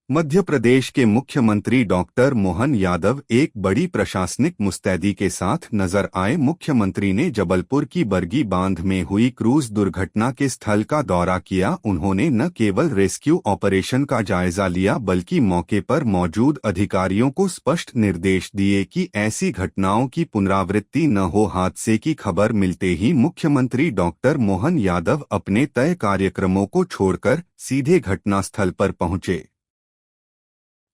मध्य प्रदेश के मुख्यमंत्री डॉक्टर मोहन यादव एक बड़ी प्रशासनिक मुस्तैदी के साथ नजर आए। मुख्यमंत्री ने जबलपुर की बरगी बांध में हुई क्रूज दुर्घटना के स्थल का दौरा किया। उन्होंने न केवल रेस्क्यू ऑपरेशन का जायजा लिया बल्कि मौके पर मौजूद अधिकारियों को स्पष्ट निर्देश दिए कि ऐसी घटनाओं की पुनरावृत्ति न हो। हादसे की खबर मिलते ही मुख्यमंत्री डॉक्टर मोहन यादव अपने तय कार्यक्रमों को छोड़कर सीधे घटनास्थल पर पहुंचे।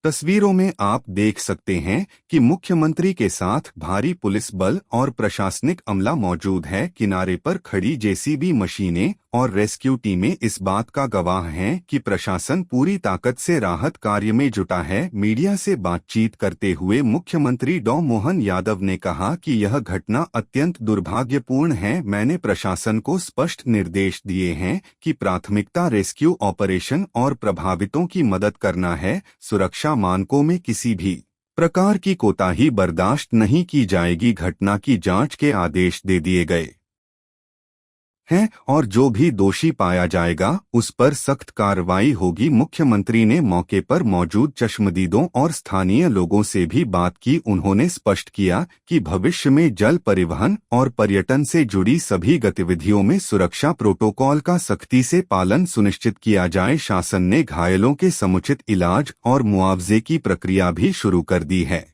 तस्वीरों में आप देख सकते हैं कि मुख्यमंत्री के साथ भारी पुलिस बल और प्रशासनिक अमला मौजूद है। किनारे पर खड़ी जेसीबी मशीनें और रेस्क्यू टीमें इस बात का गवाह हैं कि प्रशासन पूरी ताकत से राहत कार्य में जुटा है। मीडिया से बातचीत करते हुए मुख्यमंत्री डॉ मोहन यादव ने कहा कि यह घटना अत्यंत दुर्भाग्यपूर्ण है। मैंने प्रशासन को स्पष्ट निर्देश दिए हैं कि प्राथमिकता रेस्क्यू ऑपरेशन और प्रभावितों की मदद करना है। सुरक्षा मानकों में किसी भी प्रकार की कोताही बर्दाश्त नहीं की जाएगी। घटना की जांच के आदेश दे दिए गए हैं और जो भी दोषी पाया जाएगा उस पर सख्त कार्रवाई होगी। मुख्यमंत्री ने मौके पर मौजूद चश्मदीदों और स्थानीय लोगों से भी बात की। उन्होंने स्पष्ट किया कि भविष्य में जल परिवहन और पर्यटन से जुड़ी सभी गतिविधियों में सुरक्षा प्रोटोकॉल का सख्ती से पालन सुनिश्चित किया जाए। शासन ने घायलों के समुचित इलाज और मुआवजे की प्रक्रिया भी शुरू कर दी है।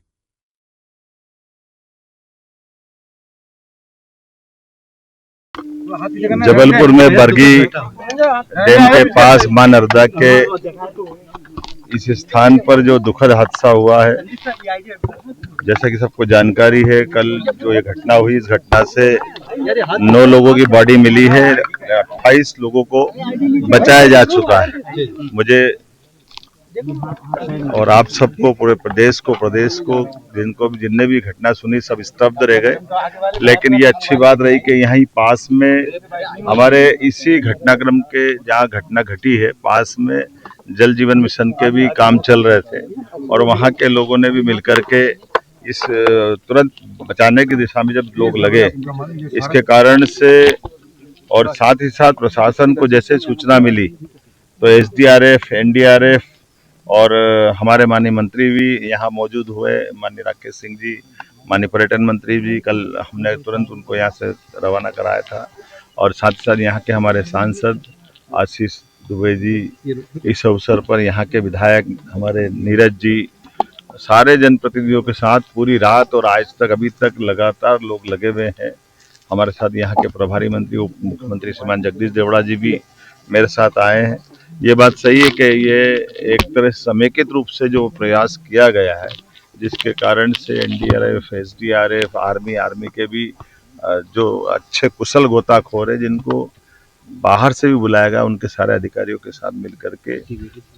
जबलपुर में बरगी डैम के पास मां नर्मदा के इस स्थान पर जो दुखद हादसा हुआ है, जैसा कि सबको जानकारी है, कल जो ये घटना हुई, इस घटना से 9 लोगों की बॉडी मिली है, 28 लोगों को बचाया जा चुका है। मुझे और आप सबको, पूरे प्रदेश को जिनने भी घटना सुनी सब स्तब्ध रह गए। लेकिन ये अच्छी बात रही कि यहीं पास में हमारे इसी घटनाक्रम के जहाँ घटना घटी है पास में जल जीवन मिशन के भी काम चल रहे थे और वहाँ के लोगों ने भी मिलकर के इस तुरंत बचाने की दिशा में जब लोग लगे, इसके कारण से और साथ ही साथ प्रशासन को जैसे सूचना मिली तो एसडीआरएफ, एनडीआरएफ और हमारे माननीय मंत्री भी यहाँ मौजूद हुए, माननीय राकेश सिंह जी, माननीय पर्यटन मंत्री भी। कल हमने तुरंत उनको यहाँ से रवाना कराया था और साथ ही साथ यहाँ के हमारे सांसद आशीष दुबे जी, इस अवसर पर यहाँ के विधायक हमारे नीरज जी, सारे जनप्रतिनिधियों के साथ पूरी रात और आज तक अभी तक लगातार लोग लगे हुए हैं। हमारे साथ यहाँ के प्रभारी मंत्री उप मुख्यमंत्री श्रीमान जगदीश देवड़ा जी भी मेरे साथ आए हैं। ये बात सही है कि ये एक तरह समेकित रूप से जो प्रयास किया गया है, जिसके कारण से एनडीआरएफ, एसडीआरएफ, आर्मी के भी जो अच्छे कुशल गोताखोर है, जिनको बाहर से भी बुलाया गया, उनके सारे अधिकारियों के साथ मिलकर के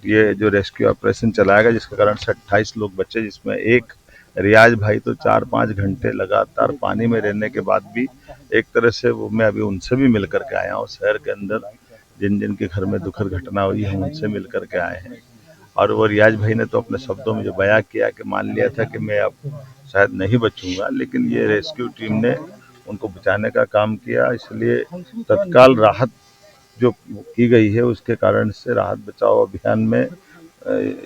ये जो रेस्क्यू ऑपरेशन चलाया गया, जिसके कारण से 28 लोग बचे, जिसमें एक रियाज भाई तो 4-5 घंटे लगातार पानी में रहने के बाद भी एक तरह से वो, मैं अभी उनसे भी मिल करके आया हूँ। शहर के अंदर जिन जिन के घर में दुखद घटना हुई है उनसे मिल करके आए हैं और वो रियाज भाई ने तो अपने शब्दों में जो बयां किया कि मान लिया था कि मैं अब शायद नहीं बचूंगा, लेकिन ये रेस्क्यू टीम ने उनको बचाने का काम किया। इसलिए तत्काल राहत जो की गई है उसके कारण से राहत बचाव अभियान में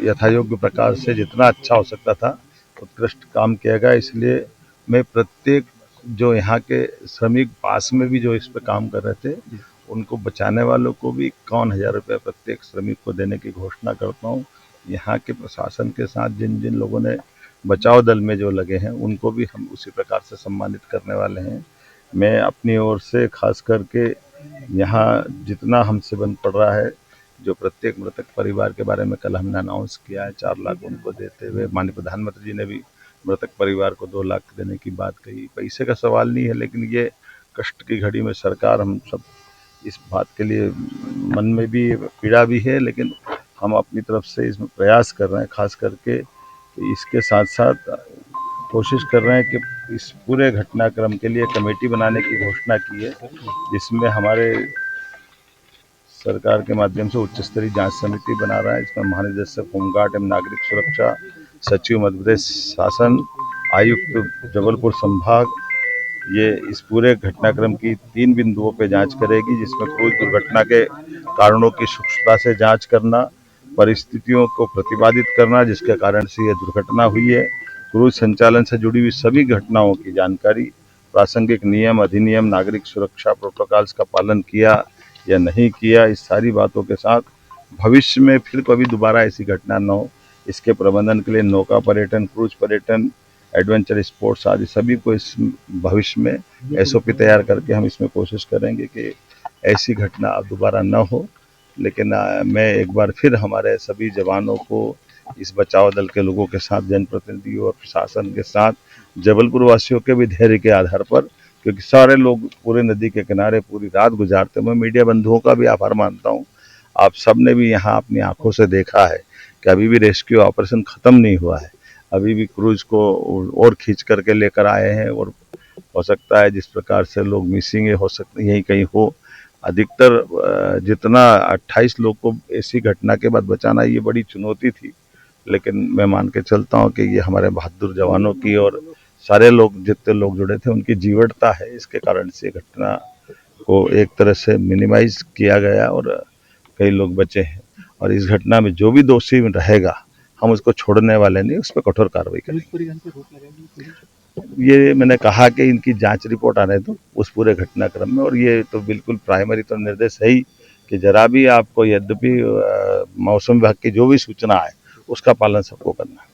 यथायोग्य प्रकार से जितना अच्छा हो सकता था उत्कृष्ट काम किया गया। इसलिए मैं प्रत्येक जो यहाँ के श्रमिक पास में भी जो इस पर काम कर रहे थे उनको बचाने वालों को भी 51,000 रुपये प्रत्येक श्रमिक को देने की घोषणा करता हूँ। यहाँ के प्रशासन के साथ जिन जिन लोगों ने बचाव दल में जो लगे हैं उनको भी हम उसी प्रकार से सम्मानित करने वाले हैं। मैं अपनी ओर से खास करके यहाँ जितना हमसे बन पड़ रहा है, जो प्रत्येक मृतक परिवार के बारे में कल हमने अनाउंस किया है 4 लाख उनको देते हुए, माननीय प्रधानमंत्री जी ने भी मृतक परिवार को 2 लाख देने की बात कही। पैसे का सवाल नहीं है, लेकिन ये कष्ट की घड़ी में सरकार, हम सब इस बात के लिए मन में भी पीड़ा भी है, लेकिन हम अपनी तरफ से इसमें प्रयास कर रहे हैं। खास करके इसके साथ साथ कोशिश कर रहे हैं कि इस पूरे घटनाक्रम के लिए कमेटी बनाने की घोषणा की है, जिसमें हमारे सरकार के माध्यम से उच्च स्तरीय जांच समिति बना रहा है। इसमें महानिदेशक होमगार्ड एवं नागरिक सुरक्षा, सचिव मध्य प्रदेश शासन, आयुक्त जबलपुर संभाग, ये इस पूरे घटनाक्रम की 3 बिंदुओं पे जांच करेगी, जिसमें क्रूज दुर्घटना के कारणों की सूक्ष्मता से जांच करना, परिस्थितियों को प्रतिपादित करना जिसके कारण से यह दुर्घटना हुई है। क्रूज संचालन से जुड़ी हुई सभी घटनाओं की जानकारी, प्रासंगिक नियम, अधिनियम, नागरिक सुरक्षा प्रोटोकॉल्स का पालन किया या नहीं किया, इस सारी बातों के साथ भविष्य में फिर कभी दोबारा ऐसी घटना न हो, इसके प्रबंधन के लिए नौका पर्यटन, क्रूज पर्यटन, एडवेंचर स्पोर्ट्स आदि सभी को इस भविष्य में एसओपी तैयार करके हम इसमें कोशिश करेंगे कि ऐसी घटना अब दोबारा न हो। लेकिन मैं एक बार फिर हमारे सभी जवानों को, इस बचाव दल के लोगों के साथ, जनप्रतिनिधियों और प्रशासन के साथ, जबलपुर वासियों के भी धैर्य के आधार पर, क्योंकि सारे लोग पूरे नदी के किनारे पूरी रात गुजारते, मैं मीडिया बंधुओं का भी आभार मानता हूँ। आप सब ने भी यहाँ अपनी आंखों से देखा है कि अभी भी रेस्क्यू ऑपरेशन खत्म नहीं हुआ है, अभी भी क्रूज को और खींच करके लेकर आए हैं और हो सकता है जिस प्रकार से लोग मिसिंग हो सकते यहीं कहीं हो। अधिकतर जितना 28 लोग को ऐसी घटना के बाद बचाना ये बड़ी चुनौती थी, लेकिन मैं मान के चलता हूँ कि ये हमारे बहादुर जवानों की और सारे लोग जितने लोग जुड़े थे उनकी जीवटता है, इसके कारण से घटना को एक तरह से मिनिमाइज किया गया और कई लोग बचे हैं। और इस घटना में जो भी दोषी रहेगा हम उसको छोड़ने वाले नहीं, उस पर कठोर कार्रवाई करेंगे। ये मैंने कहा कि इनकी जांच रिपोर्ट आने दो उस पूरे घटनाक्रम में, और ये तो बिल्कुल प्राइमरी तो निर्देश है ही कि जरा भी आपको, यद्यपि मौसम विभाग की जो भी सूचना है उसका पालन सबको करना है।